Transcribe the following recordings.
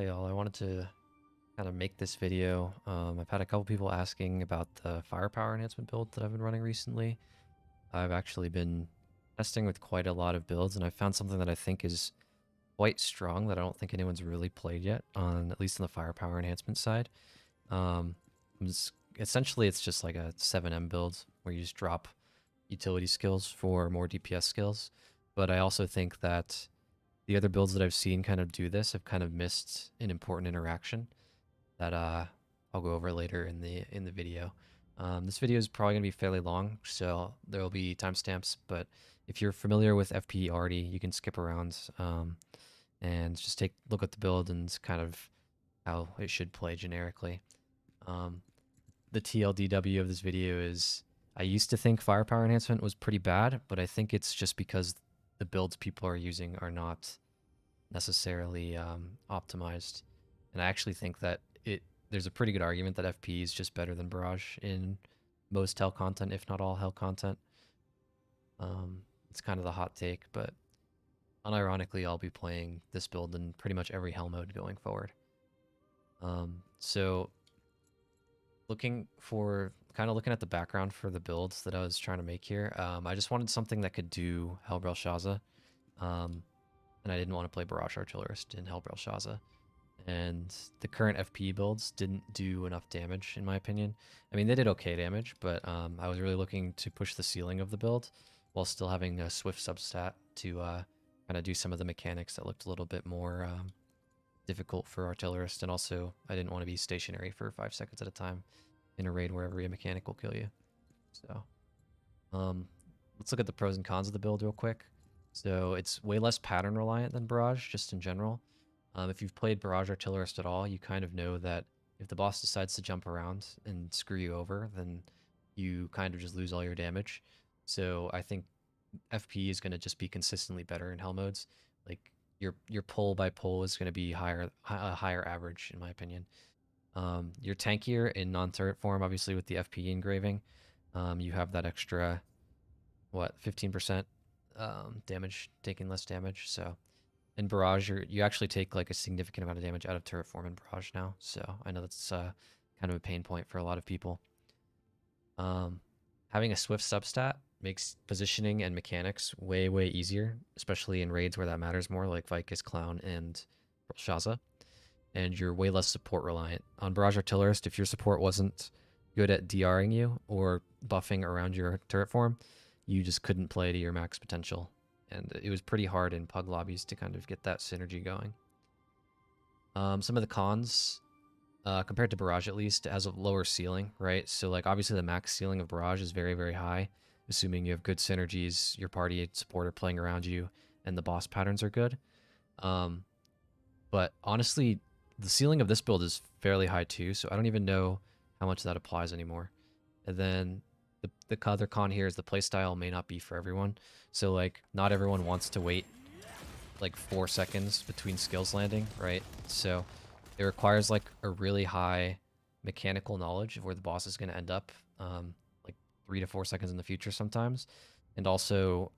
Hey all, I wanted to kind of make this video. I've had a couple people asking about the firepower enhancement build that I've been running recently. I've actually been testing with quite a lot of builds, and I found something that I think is quite strong that I don't think anyone's really played yet, at least on the firepower enhancement side. Um, Essentially, it's just like a 7M build where you just drop utility skills for more DPS skills. But I also think that the other builds that I've seen kind of do this have kind of missed an important interaction that I'll go over later in the video. This video is probably gonna be fairly long, so there will be timestamps. But if you're familiar with FPE already, you can skip around and just take a look at the build and kind of how it should play generically. Um, the TLDW of this video is I used to think firepower enhancement was pretty bad, but I think it's just because the builds people are using are not necessarily optimized. And I actually think that there's a pretty good argument that FPE is just better than Barrage in most Hell content, if not all Hell content. It's kind of the hot take, but unironically, I'll be playing this build in pretty much every Hell mode going forward. So looking at the background for the builds that I was trying to make here, I just wanted something that could do Hell Belshazzar. And I didn't want to play Barrage Artillerist in Hell Belshazzar. And the current FPE builds didn't do enough damage, in my opinion. I mean, they did okay damage, but I was really looking to push the ceiling of the build while still having a Swift substat to kind of do some of the mechanics that looked a little bit more difficult for Artillerist. And also, I didn't want to be stationary for 5 seconds at a time in a raid where every mechanic will kill you. So, let's look at the pros and cons of the build real quick. So it's way less pattern reliant than Barrage, just in general. If you've played Barrage Artillerist at all, you kind of know that if the boss decides to jump around and screw you over, then you kind of just lose all your damage. So I think FP is going to just be consistently better in Hell modes. Like your pull by pull is going to be higher average, in my opinion. You're tankier in non-turret form, obviously with the FP engraving. You have that extra, what, 15% damage, taking less damage. So in Barrage, you actually take like a significant amount of damage out of turret form in Barrage now. So I know that's kind of a pain point for a lot of people. Having a Swift substat makes positioning and mechanics way easier, especially in raids where that matters more, like Vicus, Clown, and Shaza. And you're way less support reliant. On Barrage Artillerist, if your support wasn't good at DRing you or buffing around your turret form, you just couldn't play to your max potential. And it was pretty hard in pug lobbies to kind of get that synergy going. Some of the cons, compared to Barrage at least, it has a lower ceiling, right? So like obviously the max ceiling of Barrage is very high, assuming you have good synergies, your party support are playing around you, and the boss patterns are good. But honestly, the ceiling of this build is fairly high too, so I don't even know how much that applies anymore. And then the other con here is the playstyle may not be for everyone. So like not everyone wants to wait like 4 seconds between skills landing, right? So it requires like a really high mechanical knowledge of where the boss is going to end up, like 3 to 4 seconds in the future sometimes. And also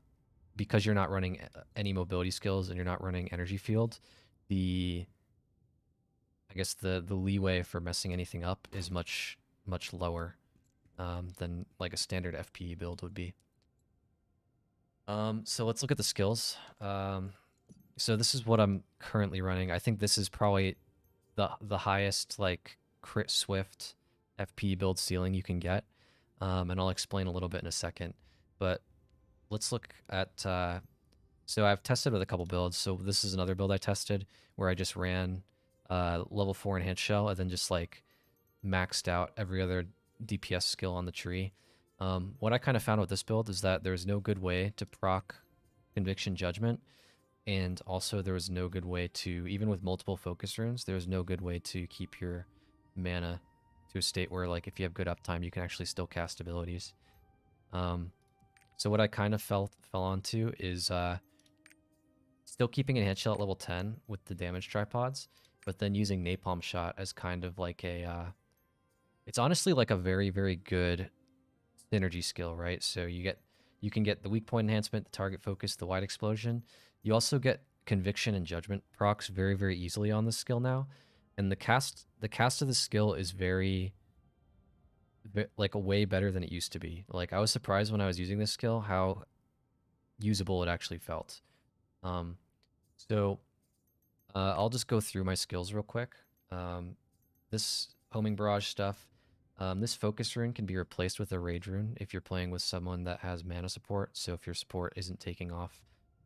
because you're not running any mobility skills and you're not running energy field, I guess the leeway for messing anything up is much lower than like a standard FPE build would be. So let's look at the skills. So this is what I'm currently running. I think this is probably the highest like crit swift FPE build ceiling you can get. And I'll explain a little bit in a second. But let's look at so I've tested with a couple builds. So this is another build I tested where I just ran level 4 enhanced shell and then just like maxed out every other DPS skill on the tree. What I kind of found with this build is that there's no good way to proc Conviction Judgment, and also there was no good way to, even with multiple focus runes, there's no good way to keep your mana to a state where like if you have good uptime you can actually still cast abilities. So what I kind of fell onto is still keeping Enhanced Shell at level 10 with the damage tripods, but then using Napalm Shot as kind of like a it's honestly like a very good synergy skill, right? So you can get the weak point enhancement, the target focus, the wide explosion. You also get Conviction and Judgment procs very, very easily on this skill now. And the cast of the skill is like way better than it used to be. Like I was surprised when I was using this skill how usable it actually felt. Um, so I'll just go through my skills real quick. This homing barrage stuff. This focus rune can be replaced with a rage rune if you're playing with someone that has mana support. So if your support isn't taking off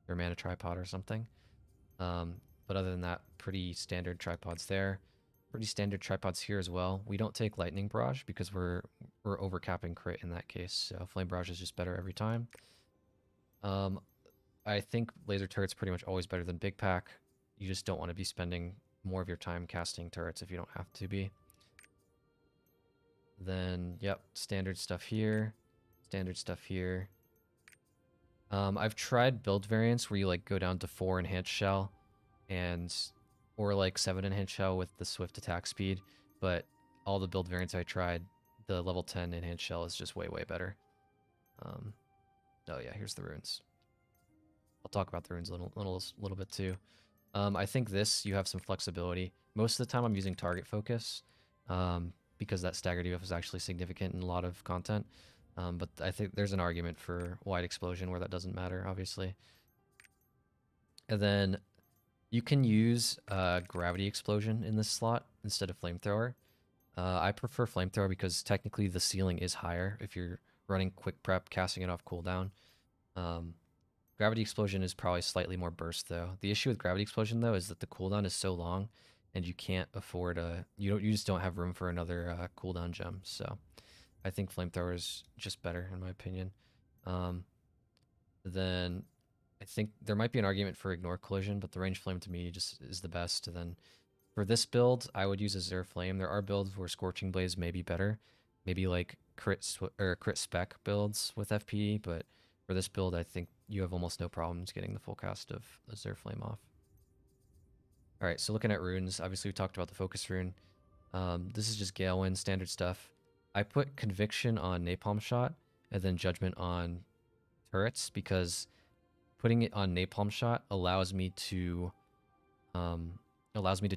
your mana tripod or something. But other than that, pretty standard tripods there. Pretty standard tripods here as well. We don't take lightning barrage because we're overcapping crit in that case. So flame barrage is just better every time. I think laser turret's pretty much always better than big pack. You just don't want to be spending more of your time casting turrets if you don't have to be. Then, yep, standard stuff here. Standard stuff here. I've tried build variants where you like go down to 4 enhanced shell or like 7 enhanced shell with the swift attack speed, but all the build variants I tried, the level 10 enhanced shell is just way, way better. Oh yeah, here's the runes. I'll talk about the runes a little bit too. I think this, you have some flexibility. Most of the time I'm using target focus because that stagger debuff is actually significant in a lot of content. But I think there's an argument for wide explosion where that doesn't matter, obviously. And then you can use gravity explosion in this slot instead of flamethrower. I prefer flamethrower because technically the ceiling is higher if you're running quick prep, casting it off cooldown. Gravity explosion is probably slightly more burst though. The issue with gravity explosion though is that the cooldown is so long and you can't afford you just don't have room for another cooldown gem. So I think flamethrower is just better in my opinion. Then I think there might be an argument for ignore collision, but the range flame to me just is the best. And then for this build, I would use Azure Flame. There are builds where Scorching Blaze may be better, maybe like crit spec builds with FPE, but for this build, I think you have almost no problems getting the full cast of Azure Flame off. All right, so looking at runes, obviously we talked about the focus rune. This is just Gale Wind, standard stuff. I put Conviction on Napalm Shot and then Judgment on turrets because putting it on Napalm Shot allows me to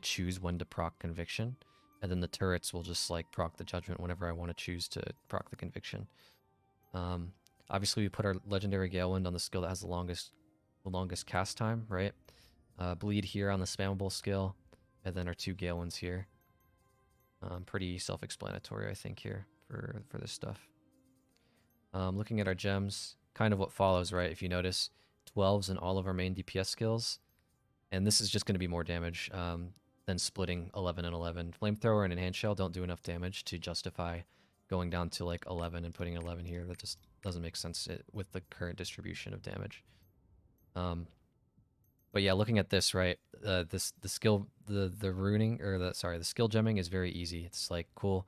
choose when to proc Conviction, and then the turrets will just like proc the Judgment whenever I want to choose to proc the Conviction. Obviously, we put our legendary Gale Wind on the skill that has the longest cast time, right? Bleed here on the spammable skill, and then our 2 Gale Winds here. Pretty self-explanatory, I think, here for this stuff. Looking at our gems, kind of what follows, right? If you notice, 12s in all of our main DPS skills, and this is just going to be more damage than splitting 11 and 11. Flamethrower and Enhanced Shell don't do enough damage to justify going down to like 11 and putting 11 here. That just doesn't make sense with the current distribution of damage. But yeah, looking at this, right, the runing, or the skill gemming is very easy. It's like cool,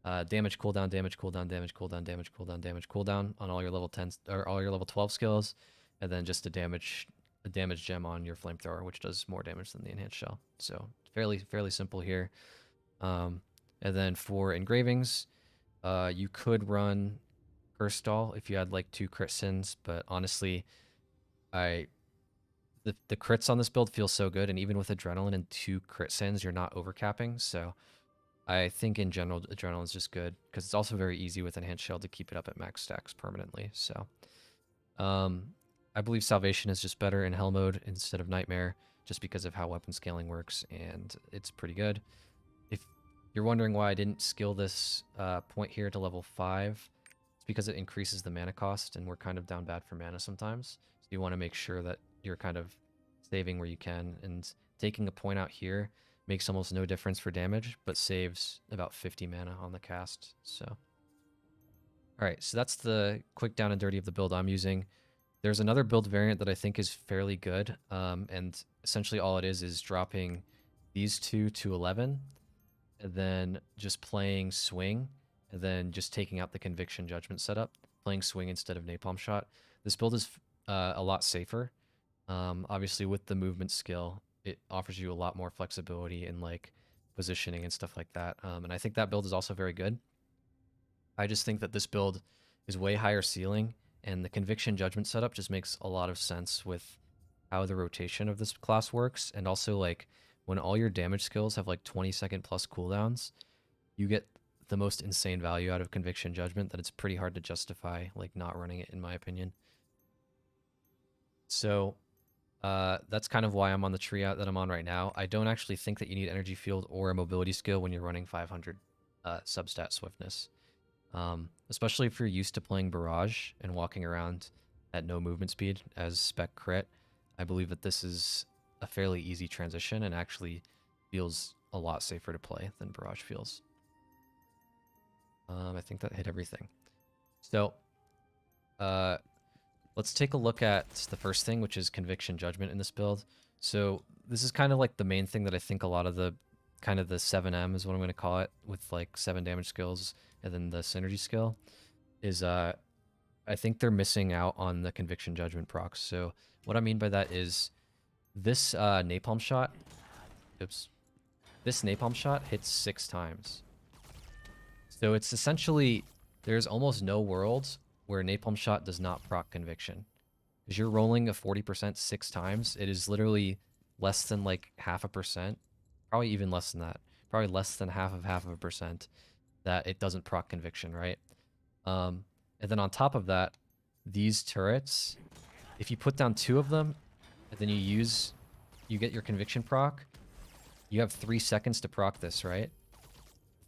damage cooldown, damage cooldown, damage cooldown, damage cooldown, damage cooldown on all your level 10 or all your level 12 skills, and then just a damage gem on your flamethrower, which does more damage than the enhanced shell. So fairly simple here. And then for engravings, you could run Curse Stall if you had like 2 crit sins, but honestly, the crits on this build feel so good, and even with Adrenaline and 2 crit sins, you're not overcapping. So I think in general, Adrenaline is just good because it's also very easy with Enhanced Shell to keep it up at max stacks permanently. So I believe Salvation is just better in Hell mode instead of Nightmare, just because of how weapon scaling works, and it's pretty good. If you're wondering why I didn't skill this point here to level 5, it's because it increases the mana cost, and we're kind of down bad for mana sometimes. So you want to make sure that you're kind of saving where you can, and taking a point out here makes almost no difference for damage, but saves about 50 mana on the cast. So, all right, so that's the quick down and dirty of the build I'm using. There's another build variant that I think is fairly good, and essentially all it is dropping these 2 to 11, and then just playing Swing, and then just taking out the Conviction Judgment setup, playing Swing instead of Napalm Shot. This build is a lot safer. Obviously, with the movement skill, it offers you a lot more flexibility in like positioning and stuff like that. And I think that build is also very good. I just think that this build is way higher ceiling, and the Conviction Judgment setup just makes a lot of sense with how the rotation of this class works, and also like when all your damage skills have like 20-second plus cooldowns, you get the most insane value out of Conviction Judgment that it's pretty hard to justify like not running it, in my opinion. So that's kind of why I'm on the tree out that I'm on right now. I don't actually think that you need Energy Field or a mobility skill when you're running 500 substat swiftness. Especially if you're used to playing Barrage and walking around at no movement speed as spec crit. I believe that this is a fairly easy transition and actually feels a lot safer to play than Barrage feels. I think that hit everything. So, let's take a look at the first thing, which is Conviction Judgment in this build. So this is kind of like the main thing that I think a lot of the kind of the 7M is what I'm going to call it, with like 7 damage skills and then the synergy skill, is I think they're missing out on the Conviction Judgment procs. So what I mean by that is this napalm shot, this napalm shot hits 6 times. So it's essentially, there's almost no world where napalm shot does not proc Conviction. Because you're rolling a 40% 6 times, it is literally less than like 0.5%, probably even less than that, probably less than half of a percent that it doesn't proc Conviction, right? And then on top of that, these turrets, if you put down 2 of them, and then you get your Conviction proc, you have 3 seconds to proc this, right?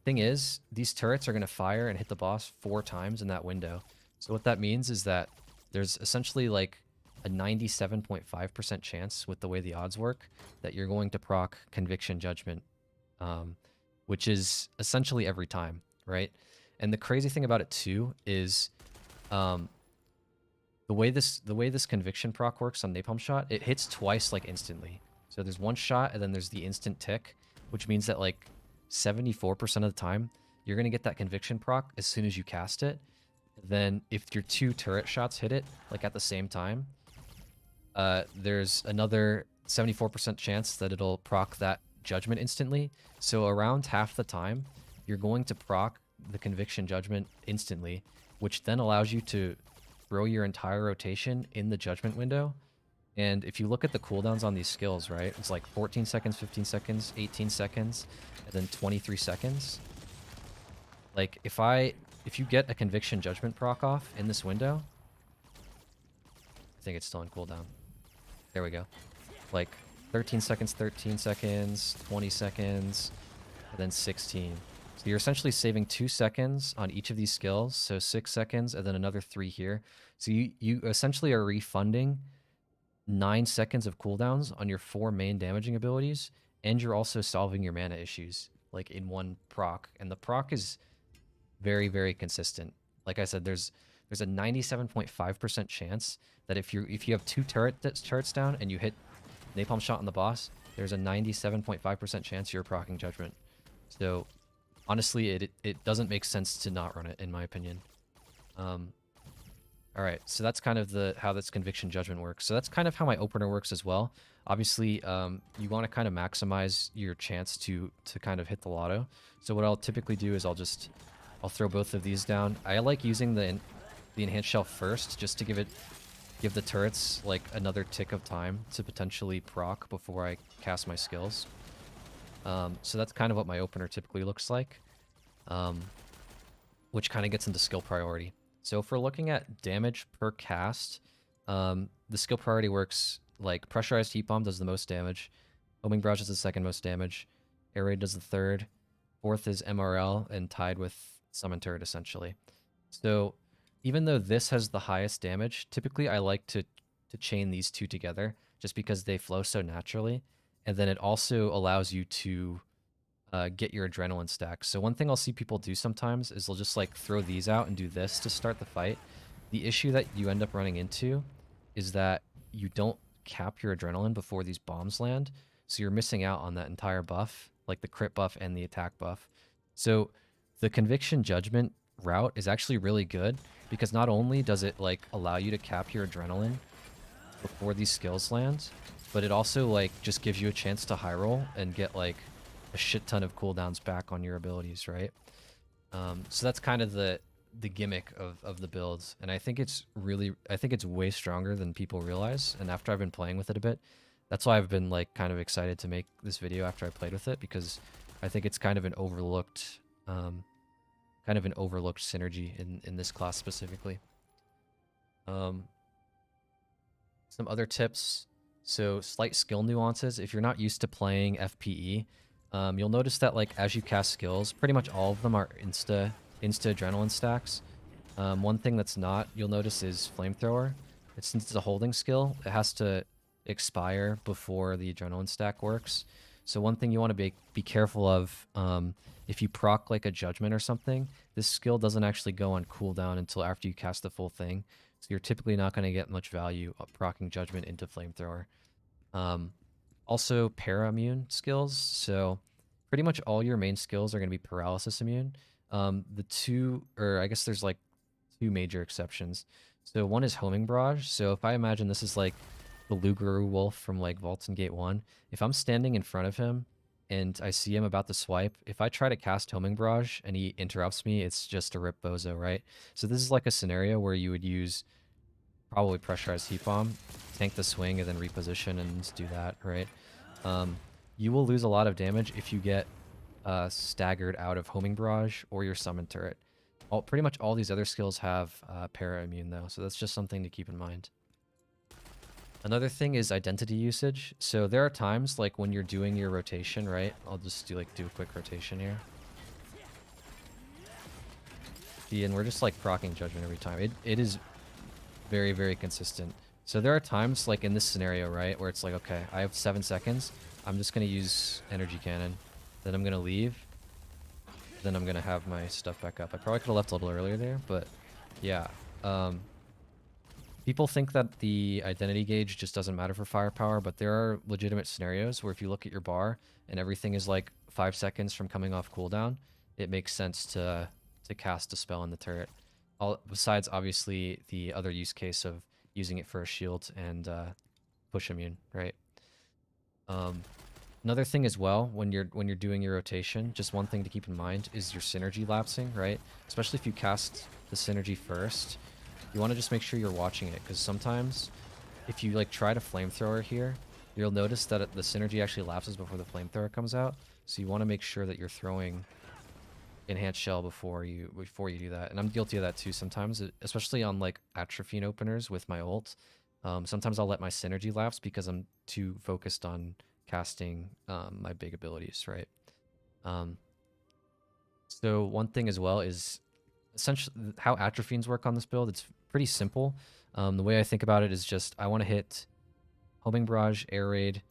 Thing is, these turrets are going to fire and hit the boss 4 times in that window. So what that means is that there's essentially like a 97.5% chance with the way the odds work that you're going to proc Conviction Judgment, which is essentially every time, right? And the crazy thing about it too is the way this Conviction proc works on Napalm Shot, it hits twice like instantly. So there's one shot and then there's the instant tick, which means that like 74% of the time you're going to get that Conviction proc as soon as you cast it. Then if your 2 turret shots hit it like at the same time, there's another 74% chance that it'll proc that Judgment instantly. So around half the time you're going to proc the Conviction Judgment instantly, which then allows you to throw your entire rotation in the Judgment window. And if you look at the cooldowns on these skills, right, it's like 14 seconds, 15 seconds, 18 seconds, and then 23 seconds. Like if you get a Conviction Judgment proc off in this window, I think it's still on cooldown. There we go. Like 13 seconds, 13 seconds, 20 seconds, and then 16. So you're essentially saving 2 seconds on each of these skills. So 6 seconds and then another 3 here. So you essentially are refunding 9 seconds of cooldowns on your 4 main damaging abilities, and you're also solving your mana issues like in one proc. And the proc is very, very consistent. Like I said, there's a 97.5% chance that if you have 2 turrets down and you hit Napalm Shot on the boss, there's a 97.5% chance you're proccing Judgment. So honestly, it doesn't make sense to not run it, in my opinion. All right, so that's kind of how this Conviction Judgment works. So that's kind of how my opener works as well. Obviously, you want to kind of maximize your chance to kind of hit the lotto. So what I'll typically do is I'll throw both of these down. I like using the enhanced shell first, just to give the turrets like another tick of time to potentially proc before I cast my skills. So that's kind of what my opener typically looks like, which kind of gets into skill priority. So if we're looking at damage per cast, the skill priority works like Pressurized Heat Bomb does the most damage, Homing Barrage does the second most damage, Air Raid does the third, fourth is MRL, and tied with Summon Turret essentially. So even though this has the highest damage, typically I like to chain these 2 together just because they flow so naturally, and then it also allows you to get your adrenaline stack. So one thing I'll see people do sometimes is they'll just like throw these out and do this to start the fight. The issue that you end up running into is that you don't cap your adrenaline before these bombs land, so you're missing out on that entire buff, like the crit buff and the attack buff. So the Conviction Judgment route is actually really good because not only does it like allow you to cap your adrenaline before these skills land, but it also like just gives you a chance to high roll and get like a shit ton of cooldowns back on your abilities, right? So that's kind of the the gimmick of the builds, and I think it's way stronger than people realize. And after I've been playing with it a bit, that's why I've been like kind of excited to make this video after I played with it, because I think it's kind of an overlooked synergy in this class specifically. Some other tips. So slight skill nuances. If you're not used to playing FPE, you'll notice that like as you cast skills, pretty much all of them are insta adrenaline stacks. One thing that's not, you'll notice, is flamethrower. Since it's a holding skill, it has to expire before the adrenaline stack works. So one thing you want to be careful of, if you proc like a judgment or something, this skill doesn't actually go on cooldown until after you cast the full thing. So you're typically not going to get much value of proccing judgment into flamethrower. Also para-immune skills. So pretty much all your main skills are going to be paralysis immune. I guess there's like two major exceptions. So one is homing barrage. So if I imagine this is like the Lugaru wolf from like Vaulton Gate 1, if I'm standing in front of him and I see him about to swipe, if I try to cast homing barrage and he interrupts me, it's just a rip bozo, right? So this is like a scenario where you would use probably pressurized heat bomb, tank the swing, and then reposition and do that, right? You will lose a lot of damage if you get staggered out of homing barrage or your summon turret. Pretty much all these other skills have para immune though, so that's just something to keep in mind. Another thing is identity usage. So there are times like when you're doing your rotation, right? I'll just do a quick rotation here. See, and we're just like proccing judgment every time. It is very, very consistent. So there are times like in this scenario, right, where it's like, okay, I have 7 seconds. I'm just going to use energy cannon. Then I'm going to leave. Then I'm going to have my stuff back up. I probably could have left a little earlier there, but yeah. People think that the identity gauge just doesn't matter for firepower, but there are legitimate scenarios where if you look at your bar and everything is like 5 seconds from coming off cooldown, it makes sense to cast a spell in the turret. Besides, obviously, the other use case of using it for a shield and push immune, right? Another thing as well, when you're doing your rotation, just one thing to keep in mind is your synergy lapsing, right? Especially if you cast the synergy first, you want to just make sure you're watching it, because sometimes if you like try to flamethrower here, you'll notice that the synergy actually lapses before the flamethrower comes out. So you want to make sure that you're throwing enhanced shell before you do that. And I'm guilty of that too sometimes, especially on like atropine openers with my ult. Sometimes I'll let my synergy lapse because I'm too focused on casting my big abilities, right? So one thing as well is essentially how atropines work on this build. It's pretty simple. The way I think about it is just I want to hit homing barrage, air raid,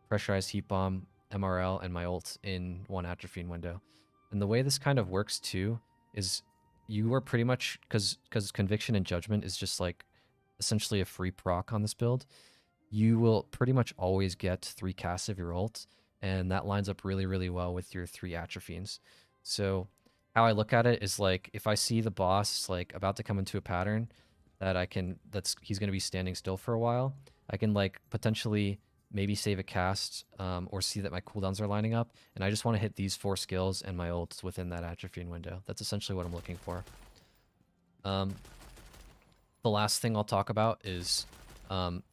pressurized heat bomb, MRL, and my ult in one atropine window. And the way this kind of works too is you are pretty much, because conviction and judgment is just like essentially a free proc on this build, you will pretty much always get 3 casts of your ult, and that lines up really, really well with your 3 atropines. So how I look at it is like if I see the boss like about to come into a pattern that he's going to be standing still for a while, I can like potentially maybe save a cast or see that my cooldowns are lining up, and I just want to hit these 4 skills and my ults within that atropine window. That's essentially what I'm looking for. The last thing I'll talk about is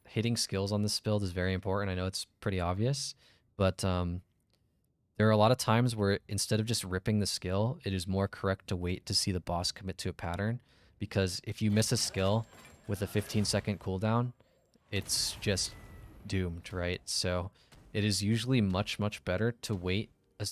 hitting skills on this build is very important. I know it's pretty obvious, but there are a lot of times where instead of just ripping the skill, it is more correct to wait to see the boss commit to a pattern, because if you miss a skill with a 15-second cooldown, it's just doomed, right? So it is usually much, much better to wait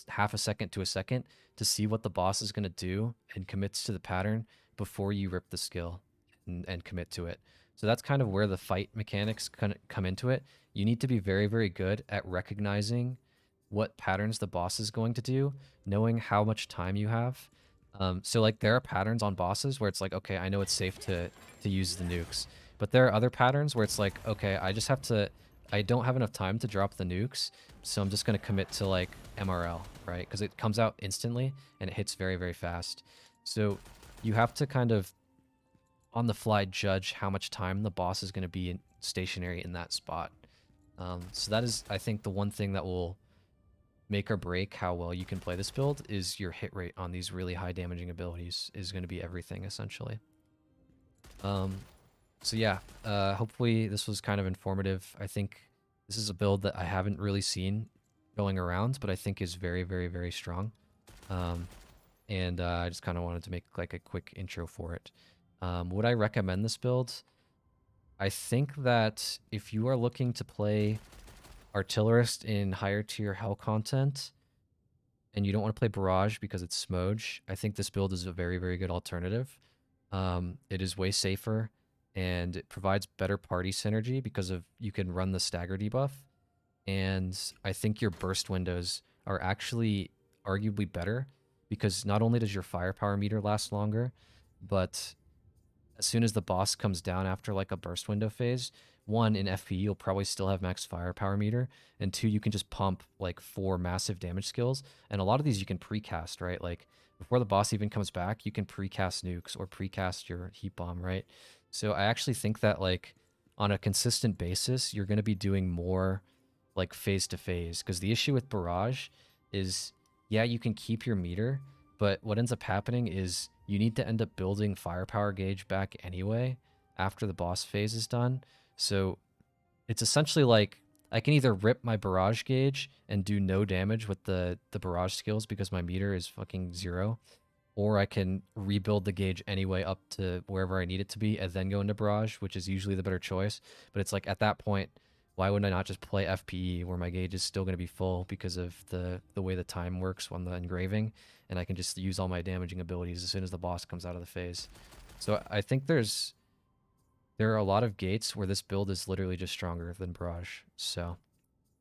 half a second to a second to see what the boss is going to do and commits to the pattern before you rip the skill and commit to it. So that's kind of where the fight mechanics come into it. You need to be very, very good at recognizing what patterns the boss is going to do, knowing how much time you have. So like there are patterns on bosses where it's like, okay, I know it's safe to use the nukes. But there are other patterns where it's like, okay, I don't have enough time to drop the nukes, so I'm just going to commit to like MRL, right? Because it comes out instantly and it hits very, very fast. So you have to kind of on the fly judge how much time the boss is going to be stationary in that spot. So that is, I think, the one thing that will make or break how well you can play this build is your hit rate on these really high damaging abilities is going to be everything essentially. So yeah, hopefully this was kind of informative. I think this is a build that I haven't really seen going around, but I think is very, very, very strong. And I just kind of wanted to make like a quick intro for it. Would I recommend this build? I think that if you are looking to play Artillerist in higher tier hell content, and you don't want to play Barrage because it's Smoge, I think this build is a very, very good alternative. It is way safer, and it provides better party synergy because of you can run the stagger debuff, and I think your burst windows are actually arguably better because not only does your firepower meter last longer, but as soon as the boss comes down after like a burst window phase, one, in FPE you'll probably still have max firepower meter, and two, you can just pump like 4 massive damage skills, and a lot of these you can precast, right? Like before the boss even comes back, you can precast nukes or precast your heat bomb, right? So I actually think that like on a consistent basis, you're going to be doing more like phase to phase, because the issue with Barrage is, yeah, you can keep your meter, but what ends up happening is you need to end up building firepower gauge back anyway after the boss phase is done. So it's essentially like I can either rip my barrage gauge and do no damage with the barrage skills because my meter is fucking 0, or I can rebuild the gauge anyway up to wherever I need it to be and then go into barrage, which is usually the better choice. But it's like at that point, why wouldn't I not just play FPE where my gauge is still going to be full because of the way the time works on the engraving, and I can just use all my damaging abilities as soon as the boss comes out of the phase. So I think there are a lot of gates where this build is literally just stronger than Barrage. So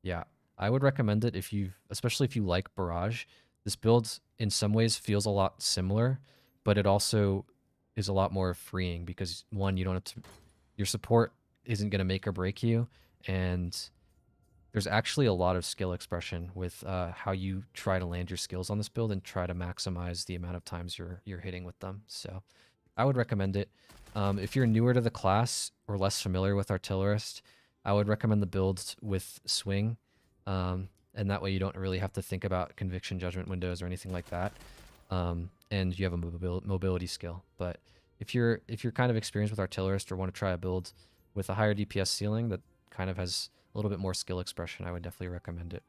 yeah, I would recommend it especially if you like Barrage. This build in some ways feels a lot similar, but it also is a lot more freeing because one, you don't have to, your support isn't going to make or break you, and there's actually a lot of skill expression with how you try to land your skills on this build and try to maximize the amount of times you're hitting with them. So I would recommend it. If you're newer to the class or less familiar with Artillerist, I would recommend the build with Swing, and that way you don't really have to think about conviction judgment windows or anything like that, and you have a mobility skill. But if you're kind of experienced with Artillerist or want to try a build with a higher DPS ceiling that kind of has a little bit more skill expression, I would definitely recommend it.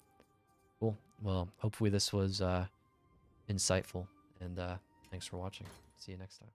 Cool. Well, hopefully this was insightful, and thanks for watching. See you next time.